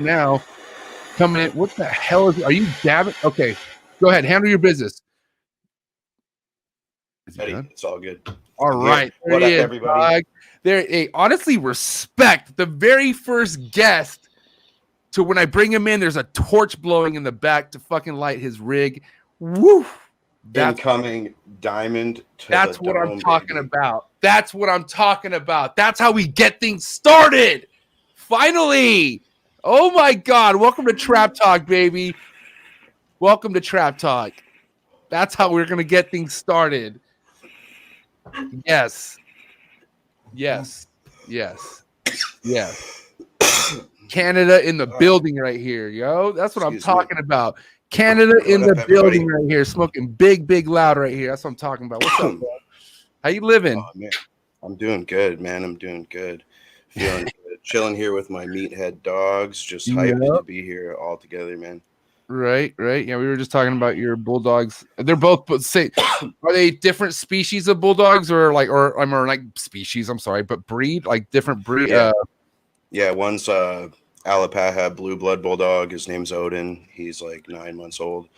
now coming in. What the hell are you dabbing? Okay, go ahead. Handle your business. Is Eddie, it's all good. All right. What up, everybody? Dog. Hey, honestly, respect the very first guest to when I bring him in. There's a torch blowing in the back to fucking light his rig. Woo! Incoming diamond. That's what I'm talking about. That's what I'm talking about. That's how we get things started. Finally. Oh my God. Welcome to Trap Talk, baby. Welcome to Trap Talk. That's how we're going to get things started. Yes. Yes. Yes. Yes. Canada in the building right here, yo. That's what I'm talking about. Canada in the building right here, smoking big loud right here. That's what I'm talking about. What's up, bro? How you living? Oh, man. I'm doing good, man. I'm doing good. Feeling good. Chilling here with my meathead dogs. Just hyped to be here all together, man. Right. Yeah, we were just talking about your bulldogs. They're both are they different species of bulldogs or like species? I'm sorry, but breed, like different breed. Yeah, one's Alapaha blue blood bulldog. His name's Odin. He's like 9 months old.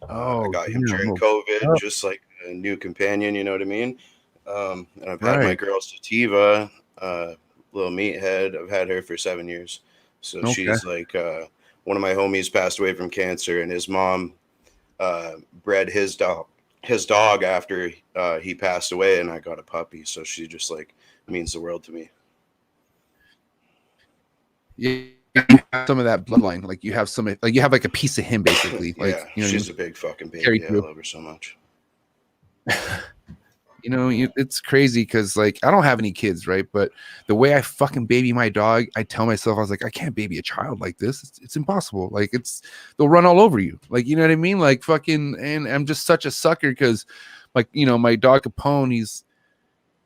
I got him during COVID, just like a new companion. You know what I mean? And I've had my girl Sativa, little meathead. I've had her for 7 years. So she's like one of my homies passed away from cancer, and his mom bred his dog after he passed away, and I got a puppy. So she just like means the world to me. Yeah, some of that bloodline, like you have some, like you have like a piece of him, basically. Like, yeah, you know, she's a big fucking baby. I love her so much. You know, it's crazy because like I don't have any kids, right? But the way I fucking baby my dog, I tell myself, I was like, I can't baby a child like this. It's impossible. Like they'll run all over you. Like, you know what I mean? Like fucking, and I'm just such a sucker because, like, you know, my dog Capone, he's,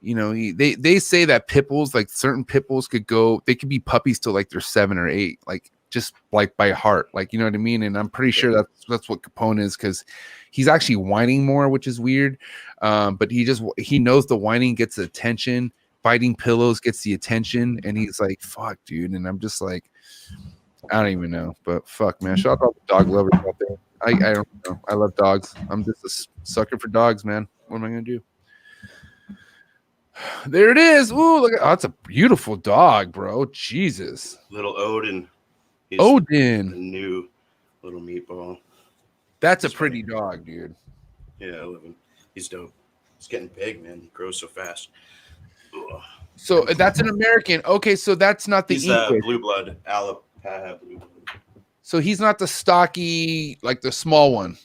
you know, they say that pit bulls, like certain pit bulls could be puppies till like they're 7 or 8, like just like by heart, like, you know what I mean? And I'm pretty sure that's what Capone is, because he's actually whining more, which is weird. But he knows the whining gets the attention, biting pillows gets the attention, and he's like, fuck, dude. And I'm just like, I don't even know, but fuck, man. Shout out to all the dog lovers out there. I don't know. I love dogs. I'm just a sucker for dogs, man. What am I gonna do? There it is. Ooh, look! That's a beautiful dog, bro. Jesus. Little Odin. He's Odin. A new little meatball. That's a pretty dog, dude. Yeah, I love him. He's dope. He's getting big, man. He grows so fast. Ugh. So that's an American. Okay, so that's not the English. Blue blood. Alapaha blue blood. So he's not the stocky, like the small one.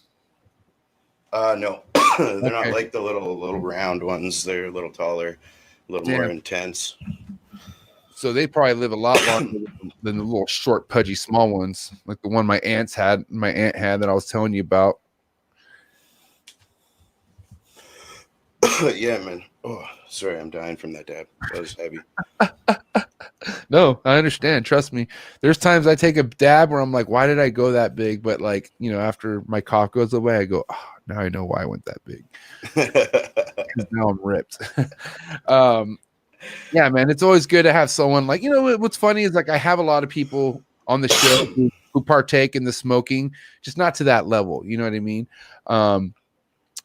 No. They're not like the little round ones. They're a little taller, a little more intense. So they probably live a lot longer than the little short, pudgy, small ones, like the one my aunt had that I was telling you about. Yeah, man. Oh, sorry, I'm dying from that dab. That was heavy. No, I understand. Trust me. There's times I take a dab where I'm like, why did I go that big? But like, you know, after my cough goes away, I go, oh, now I know why I went that big. Because now I'm ripped. Yeah, man, it's always good to have someone like, you know, what's funny is like I have a lot of people on the show who partake in the smoking, just not to that level. You know what I mean?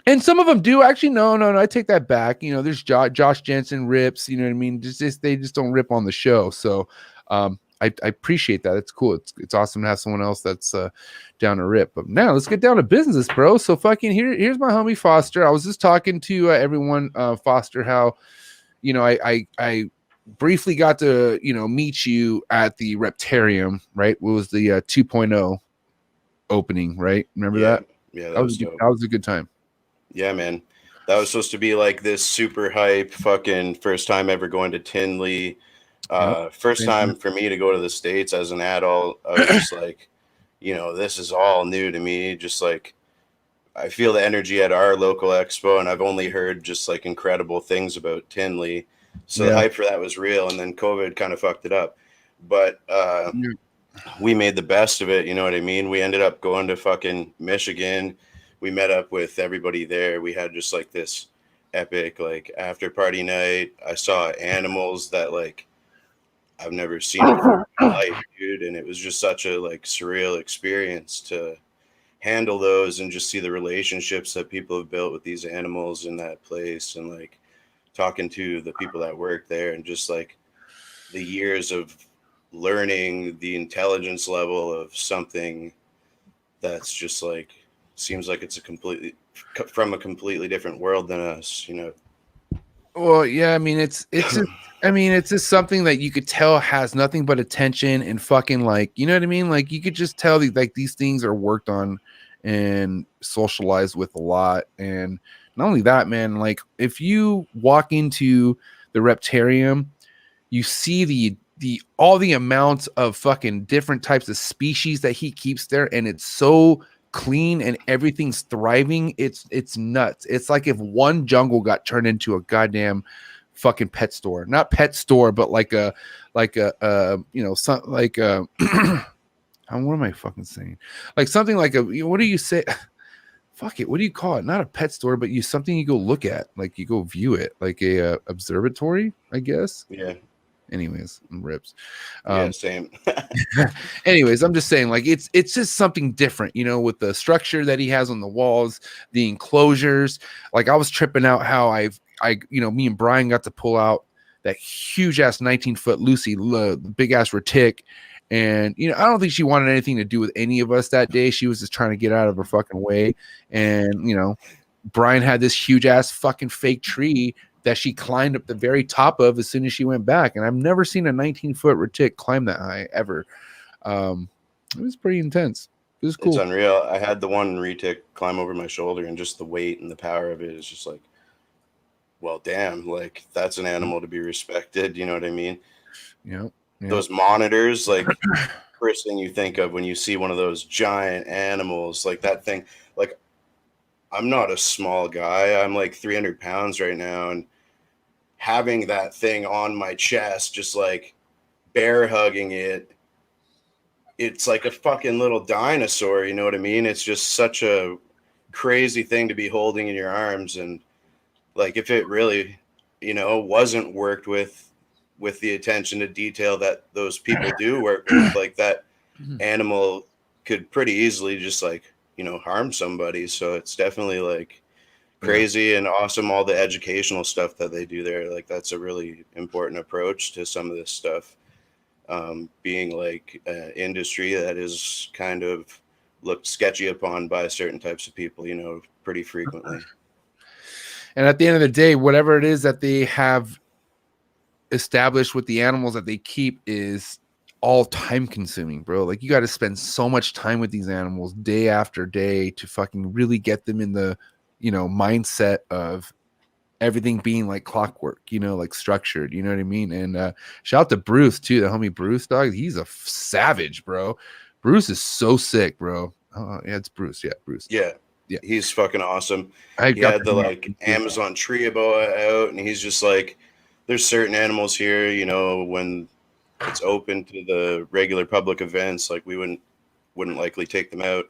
And some of them do actually. No, I take that back. You know, there's Josh Jensen rips. You know what I mean? They just don't rip on the show. So I appreciate that. It's cool. It's awesome to have someone else that's down to rip. But now let's get down to business, bro. So fucking here's my homie Foster. I was just talking to everyone, Foster, how, you know, I briefly got to, you know, meet you at the Reptarium, right? What was the 2.0 opening, right? Remember that? Yeah, that was a good time. Yeah, man. That was supposed to be like this super hype fucking first time ever going to Tinley. First time for me to go to the States as an adult. I was just like, you know, this is all new to me. Just like, I feel the energy at our local expo, and I've only heard just like incredible things about Tinley. So the hype for that was real, and then COVID kind of fucked it up. But we made the best of it, you know what I mean? We ended up going to fucking Michigan. We met up with everybody there. We had just like this epic like after party night. I saw animals that like I've never seen before in my life, dude. And it was just such a like surreal experience to handle those and just see the relationships that people have built with these animals in that place, and like talking to the people that work there, and just like the years of learning the intelligence level of something that's just like seems like it's a completely from a completely different world than us, you know. Well, yeah, I mean, it's just something that you could tell has nothing but attention and fucking like, you know what I mean? Like you could just tell these things are worked on and socialized with a lot. And not only that, man, like if you walk into the Reptarium, you see the all the amounts of fucking different types of species that he keeps there, and it's so clean and everything's thriving. It's nuts. It's like if one jungle got turned into a goddamn fucking pet store. Not pet store, but like a you know, some like a what am I fucking saying? Like something like what do you say? Fuck it. What do you call it? Not a pet store, but something you go look at, like you go view it, like a observatory, I guess. Yeah. Anyways, rips. Yeah, same. Anyways, I'm just saying, like it's just something different, you know, with the structure that he has on the walls, the enclosures. Like I was tripping out how you know, me and Brian got to pull out that huge ass 19-foot Lucy, big ass retic. And you know, I don't think she wanted anything to do with any of us that day. She was just trying to get out of her fucking way. And you know, Brian had this huge ass fucking fake tree that she climbed up the very top of as soon as she went back. And I've never seen a 19-foot retic climb that high ever. It was pretty intense. It was It's cool. unreal. I had the one retic climb over my shoulder, and just the weight and the power of it is just like, well, damn, like that's an animal to be respected. You know what I mean? Yeah. Those monitors, like first thing you think of when you see one of those giant animals, like that thing, like I'm not a small guy. I'm like 300 pounds right now. And having that thing on my chest, just like bear hugging it, it's like a fucking little dinosaur. You know what I mean? It's just such a crazy thing to be holding in your arms. And like, if it really, you know, wasn't worked with the attention to detail that those people do work with, like that animal could pretty easily just like, you know, harm somebody. So it's definitely like crazy and awesome, all the educational stuff that they do there. Like that's a really important approach to some of this stuff, being like an industry that is kind of looked sketchy upon by certain types of people, you know, pretty frequently. And at the end of the day, whatever it is that they have established with the animals that they keep is all time consuming, bro. Like you got to spend so much time with these animals day after day to fucking really get them in the, you know, mindset of everything being like clockwork, you know, like structured, you know what I mean? And shout out to Bruce too, the homie Bruce, dog. He's a savage, bro. Bruce is so sick, bro. Yeah, it's Bruce. Yeah, Bruce. Yeah. Yeah, He's fucking awesome. I He got had the like Amazon tree boa out, and he's just like, there's certain animals here, you know, when it's open to the regular public events, like we wouldn't likely take them out.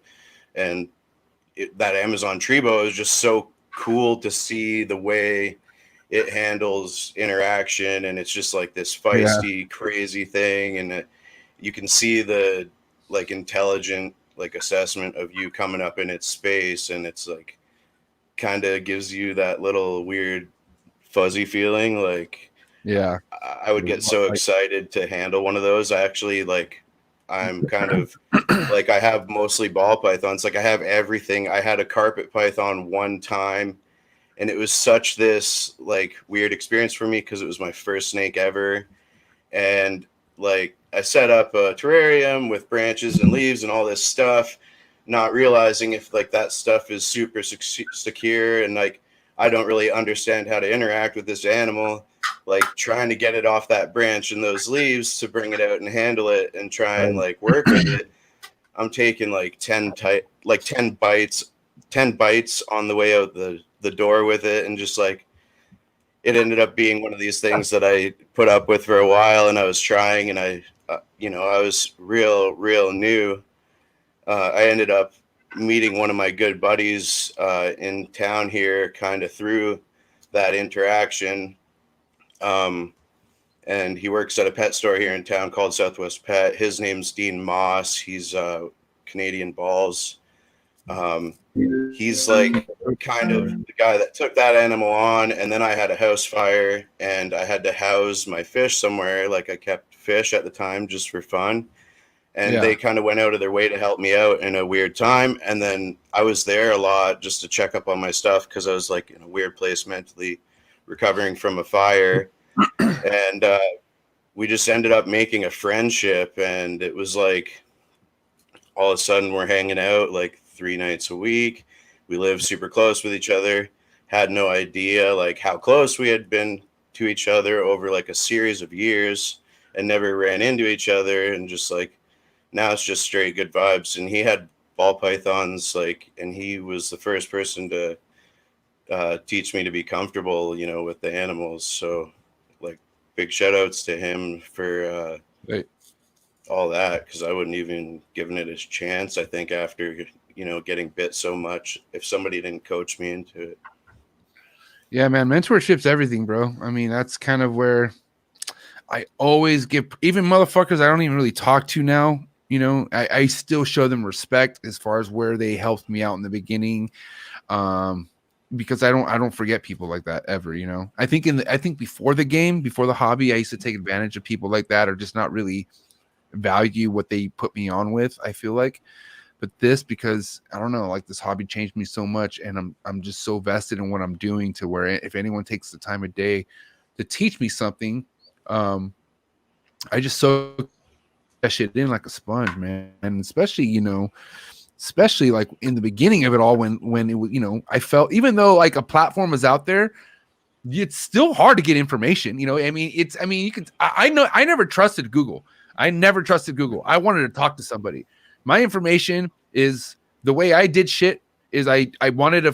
And that Amazon tree boa is just so cool to see the way it handles interaction, and it's just like this feisty, crazy thing, and you can see the like intelligent like assessment of you coming up in its space, and it's like kind of gives you that little weird fuzzy feeling. Like yeah. I would get so excited to handle one of those. I actually like I'm kind of like I have mostly ball pythons. Like I have everything. I had a carpet python one time, and it was such this like weird experience for me because it was my first snake ever. And like I set up a terrarium with branches and leaves and all this stuff, not realizing if like that stuff is super secure, and like I don't really understand how to interact with this animal, like trying to get it off that branch and those leaves to bring it out and handle it and try and like work with it. I'm taking like 10 bites on the way out the door with it, and just like it ended up being one of these things that I put up with for a while, and I was trying, and I you know, I was real new. I ended up meeting one of my good buddies in town here kind of through that interaction. and he works at a pet store here in town called Southwest Pet. His name's Dean Moss. He's Canadian Balls. He's like kind of the guy that took that animal on, and then I had a house fire and I had to house my fish somewhere. Like I kept fish at the time just for fun, and they kind of went out of their way to help me out in a weird time. And then I was there a lot just to check up on my stuff because I was like in a weird place mentally, recovering from a fire. And we just ended up making a friendship, and it was like all of a sudden we're hanging out like 3 nights a week. We lived super close with each other. Had no idea like how close we had been to each other over like a series of years, and never ran into each other. And just like now it's just straight good vibes. And he had ball pythons, like, and he was the first person to teach me to be comfortable, you know, with the animals. So like big shout outs to him for all that, because I wouldn't even given it a chance, I think, after, you know, getting bit so much, if somebody didn't coach me into it. Yeah, man, mentorship's everything, bro. I mean, that's kind of where I always give, even motherfuckers I don't even really talk to now, you know, I still show them respect as far as where they helped me out in the beginning. Because I don't forget people like that ever, you know. I think before the game, before the hobby, I used to take advantage of people like that, or just not really value what they put me on with, I feel like. But this, because I don't know, like this hobby changed me so much, and I'm just so vested in what I'm doing, to where if anyone takes the time of day to teach me something, I just soak that shit in like a sponge, man. And especially, you know, especially like in the beginning of it all, when it was, you know, I felt, even though like a platform is out there, it's still hard to get information, you know. I mean, you can, I know I never trusted Google. I wanted to talk to somebody. My information is, the way I did shit is I wanted to